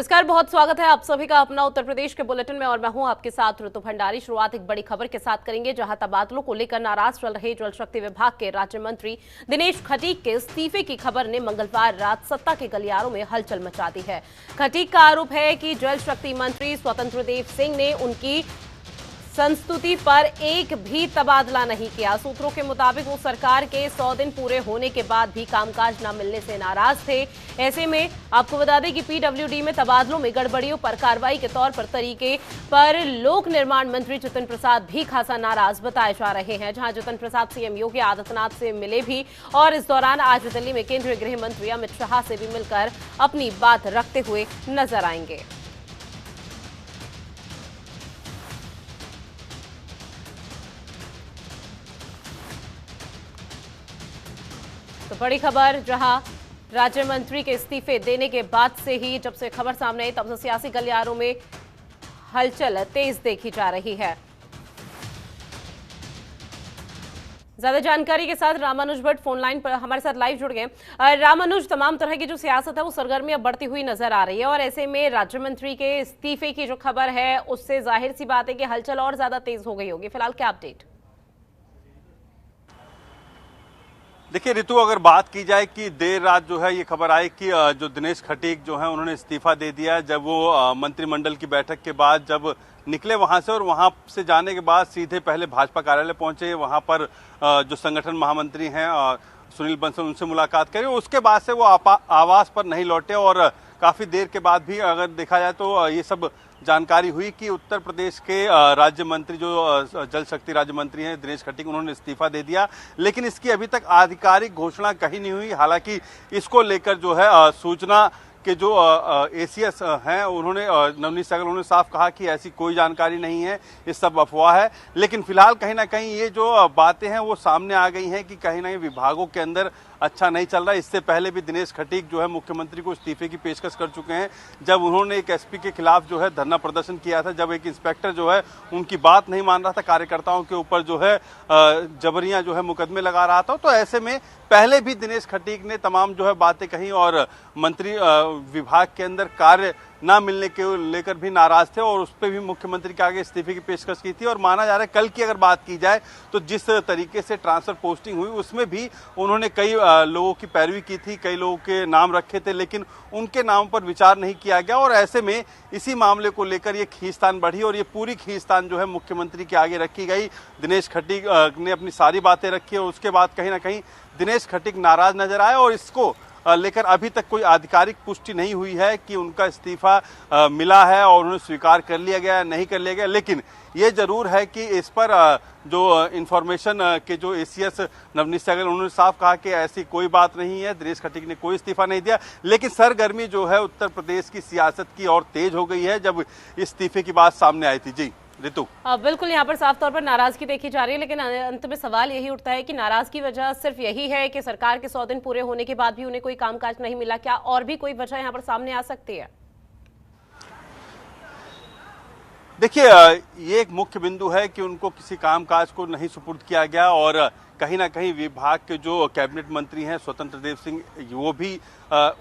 नमस्कार, बहुत स्वागत है आप सभी का अपना उत्तर प्रदेश के बुलेटिन में और मैं हूं आपके साथ ऋतु भंडारी। शुरुआत एक बड़ी खबर के साथ करेंगे, जहां तबादलों को लेकर नाराज चल रहे जल शक्ति विभाग के राज्य मंत्री दिनेश खटीक के इस्तीफे की खबर ने मंगलवार रात सत्ता के गलियारों में हलचल मचा दी है। खटीक का आरोप है कि जल शक्ति मंत्री स्वतंत्र देव सिंह ने उनकी संस्तुति पर एक भी तबादला नहीं किया। सूत्रों के मुताबिक वो सरकार के 100 दिन पूरे होने के बाद भी कामकाज न मिलने से नाराज थे। ऐसे में आपको बता दें कि पीडब्ल्यूडी में तबादलों में गड़बड़ियों पर कार्रवाई के तौर पर तरीके पर लोक निर्माण मंत्री जितिन प्रसाद भी खासा नाराज बताए जा रहे हैं। जहां जितिन प्रसाद सीएम योगी आदित्यनाथ से मिले भी और इस दौरान आज दिल्ली में केंद्रीय गृह मंत्री अमित शाह से भी मिलकर अपनी बात रखते हुए नजर आएंगे। तो बड़ी खबर, जहां राज्य मंत्री के इस्तीफे देने के बाद से ही जब से खबर सामने आई तब से सियासी गलियारों में हलचल तेज देखी जा रही है। ज्यादा जानकारी के साथ रामानुज भट्ट फोन लाइन पर हमारे साथ लाइव जुड़ गए। रामानुज, तमाम तरह की जो सियासत है वो सरगर्मी अब बढ़ती हुई नजर आ रही है और ऐसे में राज्य मंत्री के इस्तीफे की जो खबर है उससे जाहिर सी बात है कि हलचल और ज्यादा तेज हो गई होगी। फिलहाल क्या अपडेट? देखिए ऋतु, अगर बात की जाए कि देर रात जो है ये खबर आई कि जो दिनेश खटीक जो है उन्होंने इस्तीफा दे दिया। जब वो मंत्रिमंडल की बैठक के बाद जब निकले वहां से और वहां से जाने के बाद सीधे पहले भाजपा कार्यालय पहुंचे, वहां पर जो संगठन महामंत्री हैं सुनील बंसल उनसे मुलाकात करी। उसके बाद से वो आवास पर नहीं लौटे और काफी देर के बाद भी अगर देखा जाए तो ये सब जानकारी हुई कि उत्तर प्रदेश के राज्य मंत्री जो जल शक्ति राज्य मंत्री हैं दिनेश खटीक, उन्होंने इस्तीफा दे दिया। लेकिन इसकी अभी तक आधिकारिक घोषणा कहीं नहीं हुई। हालांकि इसको लेकर जो है सूचना के जो एसीएस हैं उन्होंने नवनीत सहगल उन्होंने साफ कहा कि ऐसी कोई जानकारी नहीं है, ये सब अफवाह है। लेकिन फिलहाल कहीं ना कहीं ये जो बातें हैं वो सामने आ गई हैं कि कहीं ना कहीं विभागों के अंदर अच्छा नहीं चल रहा है। इससे पहले भी दिनेश खटीक जो है मुख्यमंत्री को इस्तीफे की पेशकश कर चुके हैं। जब उन्होंने एक एसपी के खिलाफ जो है धरना प्रदर्शन किया था, जब एक इंस्पेक्टर जो है उनकी बात नहीं मान रहा था, कार्यकर्ताओं के ऊपर जो है जबरियां जो है मुकदमे लगा रहा था, तो ऐसे में पहले भी दिनेश खटीक ने तमाम जो है बातें कही और मंत्री विभाग के अंदर कार्य ना मिलने के लेकर भी नाराज थे और उस पर भी मुख्यमंत्री के आगे इस्तीफे की पेशकश की थी। और माना जा रहा है कल की अगर बात की जाए तो जिस तरीके से ट्रांसफर पोस्टिंग हुई उसमें भी उन्होंने कई लोगों की पैरवी की थी, कई लोगों के नाम रखे थे, लेकिन उनके नाम पर विचार नहीं किया गया। और ऐसे में इसी मामले को लेकर ये खींचतान बढ़ी और ये पूरी खींचतान जो है मुख्यमंत्री के आगे रखी गई। दिनेश खटीक ने अपनी सारी बातें रखी और उसके बाद कहीं ना कहीं दिनेश खटीक नाराज नजर आए और इसको लेकर अभी तक कोई आधिकारिक पुष्टि नहीं हुई है कि उनका इस्तीफा मिला है और उन्हें स्वीकार कर लिया गया नहीं कर लिया गया। लेकिन ये जरूर है कि इस पर जो इंफॉर्मेशन के जो एसीएस नवनीत सहगल उन्होंने साफ कहा कि ऐसी कोई बात नहीं है, दिनेश खटीक ने कोई इस्तीफा नहीं दिया। लेकिन सरगर्मी जो है उत्तर प्रदेश की सियासत की और तेज हो गई है जब इस्तीफे की बात सामने आई थी। जी ऋतु, बिल्कुल, यहाँ पर साफ तौर पर नाराजगी देखी जा रही है, लेकिन अंत में सवाल यही उठता है कि नाराजगी की वजह सिर्फ यही है कि सरकार के 100 दिन पूरे होने के बाद भी उन्हें कोई कामकाज नहीं मिला? क्या और भी कोई वजह यहाँ पर सामने आ सकती है? देखिए ये एक मुख्य बिंदु है कि उनको किसी कामकाज को नहीं सुपुर्द किया गया और कहीं ना कहीं विभाग के जो कैबिनेट मंत्री हैं स्वतंत्र देव सिंह, वो भी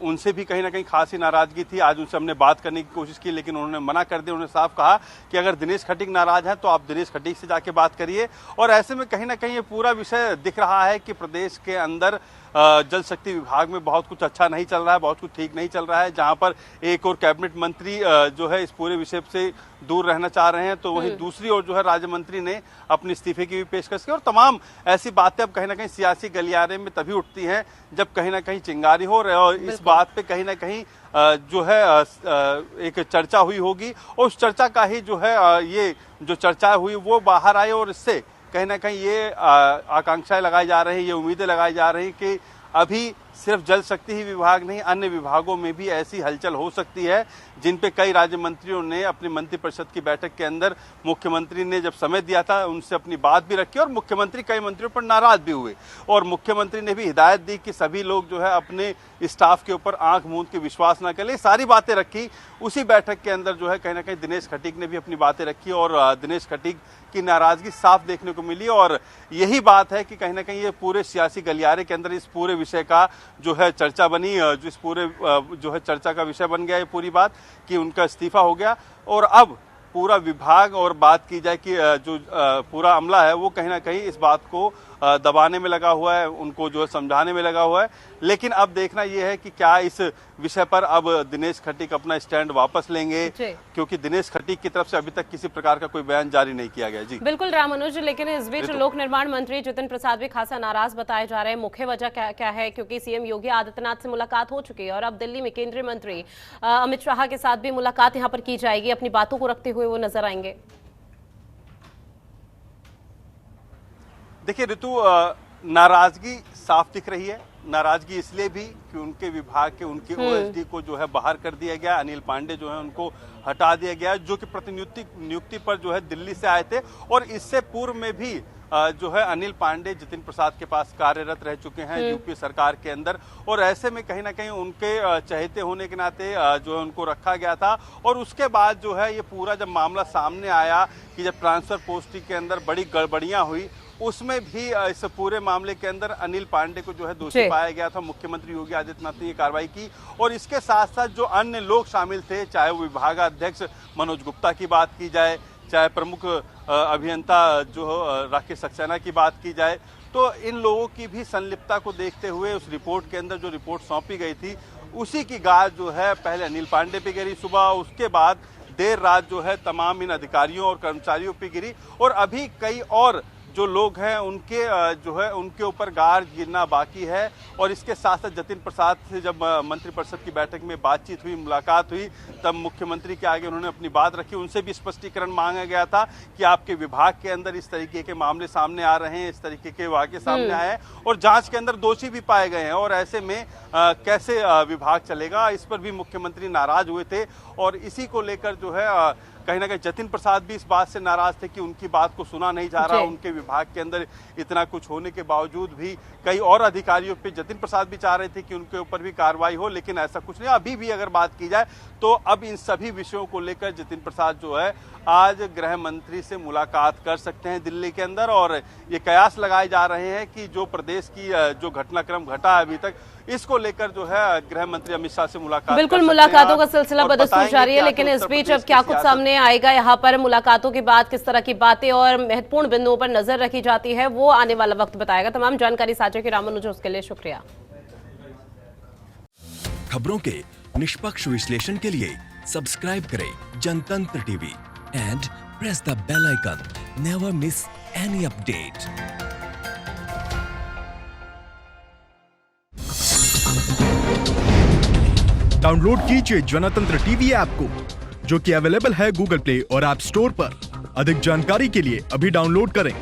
उनसे भी कहीं ना कहीं खासी नाराजगी थी। आज उनसे हमने बात करने की कोशिश की लेकिन उन्होंने मना कर दिया। उन्होंने साफ कहा कि अगर दिनेश खटीक नाराज हैं तो आप दिनेश खटीक से जाके बात करिए। और ऐसे में कहीं ना कहीं ये पूरा विषय दिख रहा है कि प्रदेश के अंदर जल शक्ति विभाग में बहुत कुछ अच्छा नहीं चल रहा है, बहुत कुछ ठीक नहीं चल रहा है। जहां पर एक और कैबिनेट मंत्री जो है इस पूरे विषय से दूर रहना चाह रहे हैं, तो वहीं दूसरी ओर जो है राज्य मंत्री ने अपने इस्तीफे की भी पेशकश की। और तमाम ऐसी बातें अब कहीं ना कहीं सियासी गलियारे में तभी उठती हैं जब कहीं ना कहीं चिंगारी हो रहे और इस बात पे कहीं ना कहीं जो है एक चर्चा हुई होगी और उस चर्चा का ही जो है ये जो चर्चा हुई वो बाहर आई और इससे कहीं ना कहीं ये आकांक्षाएं लगाई जा रही, ये उम्मीदें लगाई जा रही कि अभी सिर्फ जल शक्ति ही विभाग नहीं, अन्य विभागों में भी ऐसी हलचल हो सकती है जिन पे कई राज्य मंत्रियों ने अपनी मंत्रिपरिषद की बैठक के अंदर मुख्यमंत्री ने जब समय दिया था उनसे अपनी बात भी रखी और मुख्यमंत्री कई मंत्रियों पर नाराज भी हुए और मुख्यमंत्री ने भी हिदायत दी कि सभी लोग जो है अपने स्टाफ के ऊपर आंख मूंद के विश्वास न करें। सारी बातें रखी उसी बैठक के अंदर जो है कहीं ना कहीं दिनेश खटीक ने भी अपनी बातें रखी और दिनेश खटीक की नाराजगी साफ देखने को मिली और यही बात है कि कहीं ना कहीं ये पूरे सियासी गलियारे के अंदर इस पूरे विषय का जो है चर्चा बनी, जो इस पूरे जो है चर्चा का विषय बन गया ये पूरी बात कि उनका इस्तीफा हो गया। और अब पूरा विभाग और बात की जाए कि जो पूरा अमला है वो कहीं ना कहीं इस बात को दबाने में लगा हुआ है, उनको जो है समझाने में लगा हुआ है। लेकिन अब देखना यह है कि क्या इस विषय पर अब दिनेश खटीक अपना स्टैंड वापस लेंगे, क्योंकि दिनेश खटीक की तरफ से अभी तक किसी प्रकार का कोई बयान जारी नहीं किया गया। जी बिल्कुल रामानुज, लेकिन इस बीच लोक निर्माण मंत्री जितिन प्रसाद भी खासा नाराज बताए जा रहे हैं। मुख्य वजह क्या है? क्योंकि सीएम योगी आदित्यनाथ से मुलाकात हो चुकी है और अब दिल्ली में केंद्रीय मंत्री अमित शाह के साथ भी मुलाकात यहाँ पर की जाएगी। अपनी बातों को रखते हुए वो नजर आएंगे। देखिए ऋतु, नाराजगी साफ दिख रही है। नाराजगी इसलिए भी कि उनके विभाग के उनके ओएसडी को जो है बाहर कर दिया गया, अनिल पांडे जो है उनको हटा दिया गया, जो कि प्रतिनियुक्ति पर जो है दिल्ली से आए थे। और इससे पूर्व में भी जो है अनिल पांडे जितिन प्रसाद के पास कार्यरत रह चुके हैं यूपी सरकार के अंदर। और ऐसे में कहीं ना कहीं उनके चहेते होने के नाते जो है उनको रखा गया था। और उसके बाद जो है ये पूरा जब मामला सामने आया कि जब ट्रांसफर पोस्टिंग के अंदर बड़ी गड़बड़ियां हुई, उसमें भी इस पूरे मामले के अंदर अनिल पांडे को जो है दोषी पाया गया था। मुख्यमंत्री योगी आदित्यनाथ ने ये कार्रवाई की। और इसके साथ साथ जो अन्य लोग शामिल थे, चाहे वो विभागाध्यक्ष मनोज गुप्ता की बात की जाए, चाहे प्रमुख अभियंता जो राकेश सक्सेना की बात की जाए, तो इन लोगों की भी संलिप्तता को देखते हुए उस रिपोर्ट के अंदर जो रिपोर्ट सौंपी गई थी उसी की गाज जो है पहले अनिल पांडे पे गिरी सुबह, उसके बाद देर रात जो है तमाम इन अधिकारियों और कर्मचारियों पे गिरी। और अभी कई और जो लोग हैं उनके जो है उनके ऊपर गाज गिरना बाकी है। और इसके साथ साथ जतिन प्रसाद से जब मंत्रिपरिषद की बैठक में बातचीत हुई, मुलाकात हुई, तब मुख्यमंत्री के आगे उन्होंने अपनी बात रखी। उनसे भी स्पष्टीकरण मांगा गया था कि आपके विभाग के अंदर इस तरीके के मामले सामने आ रहे हैं, इस तरीके के वाकये सामने आए हैं और जांच के अंदर दोषी भी पाए गए हैं। और ऐसे में कैसे विभाग चलेगा, इस पर भी मुख्यमंत्री नाराज हुए थे। और इसी को लेकर जो है कहीं ना कहीं जतिन प्रसाद भी इस बात से नाराज थे कि उनकी बात को सुना नहीं जा रहा। उनके विभाग के अंदर इतना कुछ होने के बावजूद भी कई और अधिकारियों पे जतिन प्रसाद भी चाह रहे थे कि उनके ऊपर भी कार्रवाई हो, लेकिन ऐसा कुछ नहीं। अभी भी अगर बात की जाए तो अब इन सभी विषयों को लेकर जतिन प्रसाद जो है आज गृह मंत्री से मुलाकात कर सकते हैं दिल्ली के अंदर। और ये कयास लगाए जा रहे हैं कि जो प्रदेश की जो घटनाक्रम घटा है अभी तक, इसको लेकर जो है गृह मंत्री अमित शाह से मुलाकात बिल्कुल मुलाकातों का सिलसिला बदस्तूर जारी है। लेकिन इस बीच अब क्या कुछ सामने आएगा यहाँ पर, मुलाकातों के बाद किस तरह की बातें और महत्वपूर्ण बिंदुओं पर नजर रखी जाती है, वो आने वाला वक्त बताएगा। तमाम जानकारी साझा की रामानुज, उसके लिए शुक्रिया। खबरों के निष्पक्ष विश्लेषण के लिए सब्सक्राइब करें Jantantra TV and press the bell icon. Never miss any update. Download कीजिए जनतंत्र टीवी ऐप को, जो कि अवेलेबल है गूगल प्ले और ऐप स्टोर पर। अधिक जानकारी के लिए अभी डाउनलोड करें।